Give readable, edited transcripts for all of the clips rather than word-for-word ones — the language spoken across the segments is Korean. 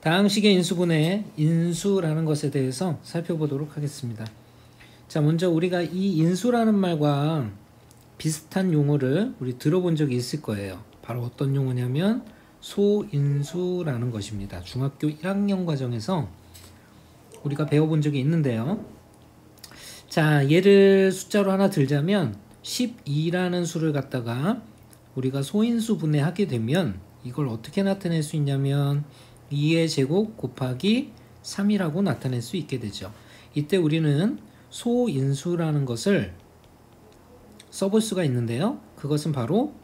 다항식의 인수분해, 인수라는 것에 대해서 살펴보도록 하겠습니다. 자, 먼저 우리가 이 인수라는 말과 비슷한 용어를 우리 들어본 적이 있을 거예요. 바로 어떤 용어냐면 소인수라는 것입니다. 중학교 1학년 과정에서 우리가 배워본 적이 있는데요. 자, 얘를 숫자로 하나 들자면 12라는 수를 갖다가 우리가 소인수 분해하게 되면 이걸 어떻게 나타낼 수 있냐면 2의 제곱 곱하기 3이라고 나타낼 수 있게 되죠. 이때 우리는 소인수라는 것을 써볼 수가 있는데요. 그것은 바로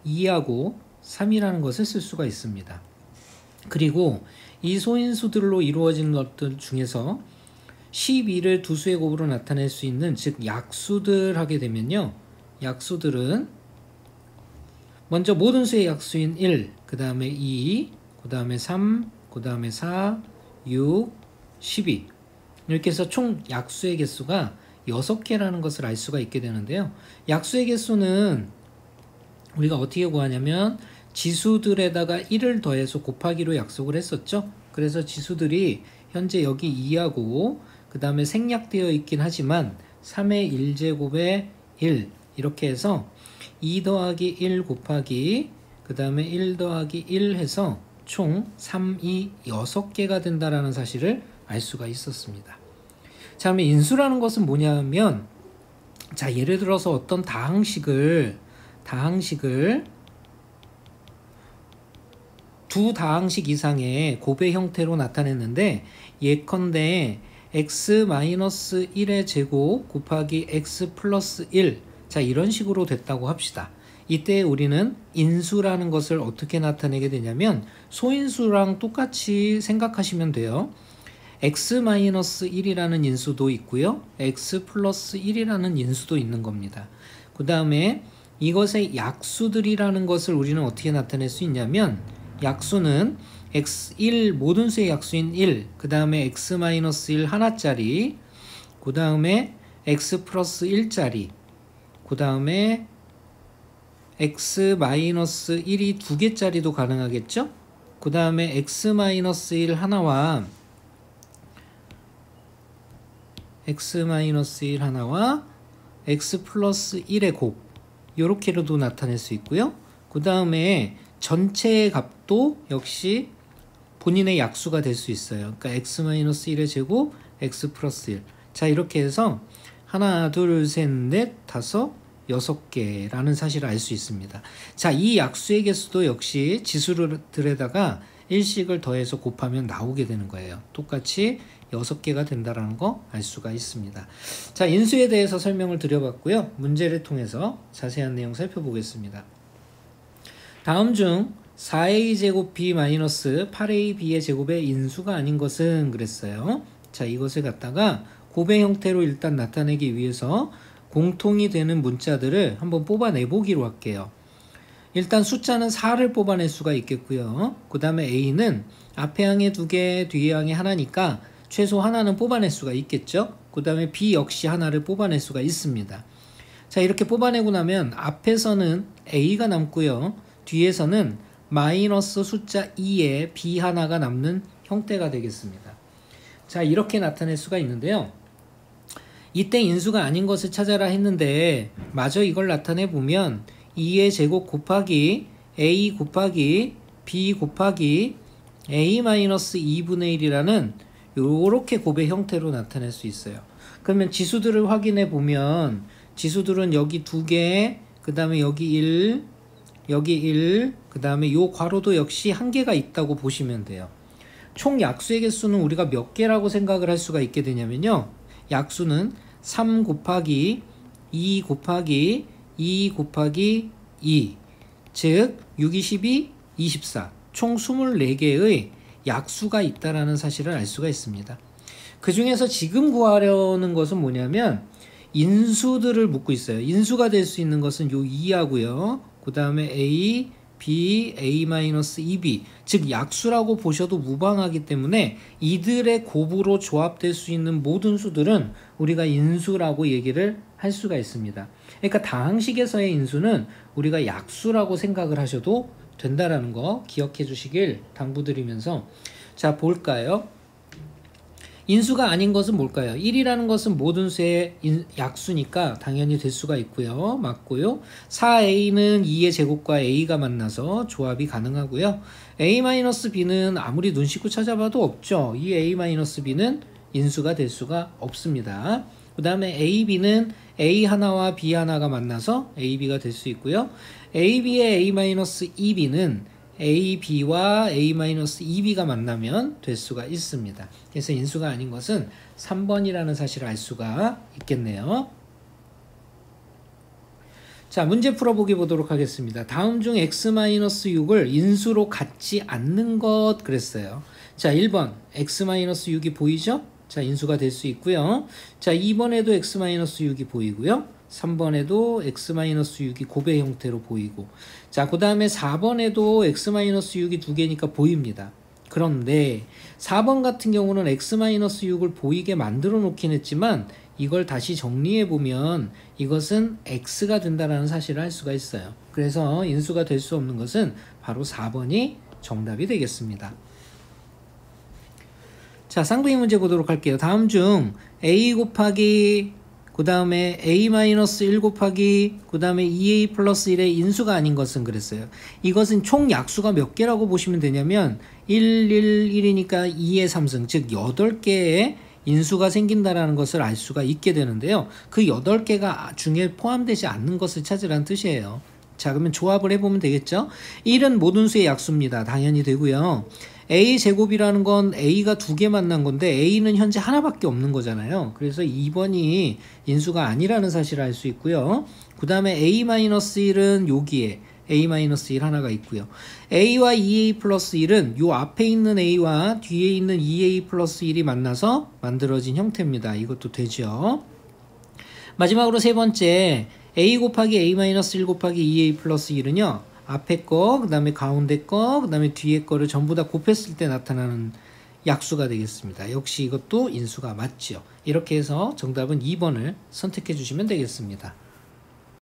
2하고 3이라는 것을 쓸 수가 있습니다. 그리고 이 소인수들로 이루어진 것들 중에서 12를 두 수의 곱으로 나타낼 수 있는, 즉 약수들 하게 되면요, 약수들은 먼저 모든 수의 약수인 1, 그 다음에 2, 그 다음에 3, 그 다음에 4, 6, 12 이렇게 해서 총 약수의 개수가 6개라는 것을 알 수가 있게 되는데요. 약수의 개수는 우리가 어떻게 구하냐면 지수들에다가 1을 더해서 곱하기로 약속을 했었죠. 그래서 지수들이 현재 여기 2하고 그 다음에 생략되어 있긴 하지만 3의 1제곱에 1 이렇게 해서 2 더하기 1 곱하기 그 다음에 1 더하기 1 해서 총 3, 2, 6개가 된다라는 사실을 알 수가 있었습니다. 자, 그러면 인수라는 것은 뭐냐면, 자, 예를 들어서 어떤 다항식을 두 다항식 이상의 곱의 형태로 나타냈는데, 예컨대 x-1의 제곱 곱하기 x 플러스 1, 자, 이런 식으로 됐다고 합시다. 이때 우리는 인수라는 것을 어떻게 나타내게 되냐면 소인수랑 똑같이 생각하시면 돼요. x-1이라는 인수도 있고요, x 플러스 1이라는 인수도 있는 겁니다. 그 다음에 이것의 약수들이라는 것을 우리는 어떻게 나타낼 수 있냐면, 약수는 x1 모든 수의 약수인 1, 그 다음에 x-1 하나짜리, 그 다음에 x 플러스 1짜리, 그 다음에 x-1이 2개짜리도 가능하겠죠? 그 다음에 x-1 하나와 x-1 하나와 x 플러스 1의 곱, 요렇게로도 나타낼 수 있고요. 그 다음에 전체의 값도 역시 본인의 약수가 될 수 있어요. 그러니까 x-1의 제곱, x 플러스 1. 자, 이렇게 해서 하나, 둘, 셋, 넷, 다섯, 6개라는 사실을 알 수 있습니다. 자, 이 약수의 개수도 역시 지수들에다가 일식을 더해서 곱하면 나오게 되는 거예요. 똑같이 6개가 된다는 거 알 수가 있습니다. 자, 인수에 대해서 설명을 드려봤고요. 문제를 통해서 자세한 내용 살펴보겠습니다. 다음 중 4a 제곱 b 마이너스 8a b의 제곱의 인수가 아닌 것은 그랬어요. 자, 이것을 갖다가 곱의 형태로 일단 나타내기 위해서 공통이 되는 문자들을 한번 뽑아내 보기로 할게요. 일단 숫자는 4를 뽑아낼 수가 있겠고요. 그 다음에 a는 앞에 항에 2개, 뒤에 항에 하나니까 최소 하나는 뽑아낼 수가 있겠죠. 그 다음에 b 역시 하나를 뽑아낼 수가 있습니다. 자, 이렇게 뽑아내고 나면 앞에서는 a가 남고요, 뒤에서는 마이너스 숫자 2에 b 하나가 남는 형태가 되겠습니다. 자, 이렇게 나타낼 수가 있는데요. 이때 인수가 아닌 것을 찾아라 했는데 마저 이걸 나타내 보면 2의 제곱 곱하기 a 곱하기 b 곱하기 a-2분의 1이라는 요렇게 곱의 형태로 나타낼 수 있어요. 그러면 지수들을 확인해 보면 지수들은 여기 2개, 그 다음에 여기 1, 여기 1, 그 다음에 요 괄호도 역시 1개가 있다고 보시면 돼요. 총 약수의 개수는 우리가 몇 개라고 생각을 할 수가 있게 되냐면요, 약수는 3 곱하기 2 곱하기 2 곱하기 2, 즉 6, 12, 24, 총 24개의 약수가 있다는 사실을 알 수가 있습니다. 그 중에서 지금 구하려는 것은 뭐냐면 인수들을 묻고 있어요. 인수가 될 수 있는 것은 요 2하고요, 그 다음에 a, b, a-2b, 즉 약수라고 보셔도 무방하기 때문에 이들의 곱으로 조합될 수 있는 모든 수들은 우리가 인수라고 얘기를 할 수가 있습니다. 그러니까 다항식에서의 인수는 우리가 약수라고 생각을 하셔도 된다라는 거 기억해 주시길 당부드리면서, 자, 볼까요? 인수가 아닌 것은 뭘까요? 1이라는 것은 모든 수의 약수니까 당연히 될 수가 있고요. 맞고요. 4a는 2의 제곱과 a가 만나서 조합이 가능하고요. a-b는 아무리 눈 씻고 찾아봐도 없죠. 이 a-b는 인수가 될 수가 없습니다. 그 다음에 a,b는 a 하나와 b 하나가 만나서 a,b가 될 수 있고요. a,b의 a-2b는 a,b와 a-2b가 만나면 될 수가 있습니다. 그래서 인수가 아닌 것은 3번이라는 사실을 알 수가 있겠네요. 자, 문제 풀어보기 보도록 하겠습니다. 다음 중 x-6을 인수로 갖지 않는 것 그랬어요. 자, 1번 x-6이 보이죠? 자, 인수가 될 수 있고요. 자, 2번에도 x-6이 보이고요. 3번에도 x-6이 곱의 형태로 보이고, 자, 그 다음에 4번에도 x-6이 두 개니까 보입니다. 그런데 4번 같은 경우는 x-6을 보이게 만들어 놓긴 했지만 이걸 다시 정리해 보면 이것은 x가 된다는 사실을 알 수가 있어요. 그래서 인수가 될 수 없는 것은 바로 4번이 정답이 되겠습니다. 자, 쌍둥이 문제 보도록 할게요. 다음 중 a 곱하기 그 다음에 a-1 곱하기 그 다음에 2a 플러스 1의 인수가 아닌 것은 그랬어요. 이것은 총 약수가 몇 개라고 보시면 되냐면 1, 1, 1이니까 2의 3승, 즉 8개의 인수가 생긴다는 것을 알 수가 있게 되는데요. 그 8개가 중에 포함되지 않는 것을 찾으라는 뜻이에요. 자, 그러면 조합을 해보면 되겠죠. 1은 모든 수의 약수입니다. 당연히 되고요. a제곱이라는 건 a가 두 개 만난 건데 a는 현재 하나밖에 없는 거잖아요. 그래서 2번이 인수가 아니라는 사실을 알 수 있고요. 그 다음에 a-1은 여기에 a-1 하나가 있고요. a와 2a 플러스 1은 요 앞에 있는 a와 뒤에 있는 2a 플러스 1이 만나서 만들어진 형태입니다. 이것도 되죠. 마지막으로 세 번째, a 곱하기 a-1 곱하기 2a 플러스 1은요. 앞에 거, 그 다음에 가운데 거, 그 다음에 뒤에 거를 전부 다 곱했을 때 나타나는 약수가 되겠습니다. 역시 이것도 인수가 맞죠. 이렇게 해서 정답은 2번을 선택해 주시면 되겠습니다.